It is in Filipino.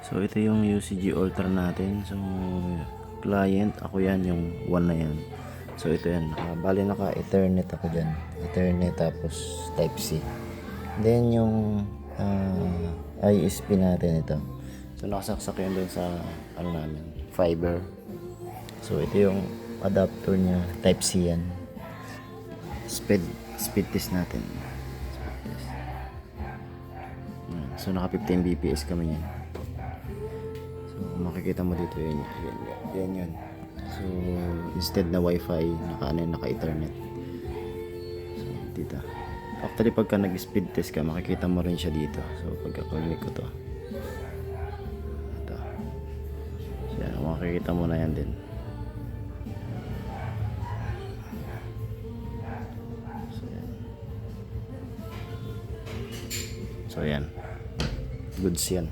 So ito yung UCG altar natin. So client, ako yan, yung one na yan. So ito yan, bali naka Ethernet ako dyan. Ethernet tapos type C. Then yung ISP natin ito. So nakasaksak yun dun sa ano namin, fiber. So ito yung adapter niya, type C yan. Speed test natin. So naka 15 bps kami yan. So makikita mo dito yan yun. So instead na wifi, naka ethernet. So dito. Actually pagka nag speed test ka, makikita mo rin siya dito. So pagka click ko to. Ito. So yan, makikita mo na yan din. So yan. Goods yan.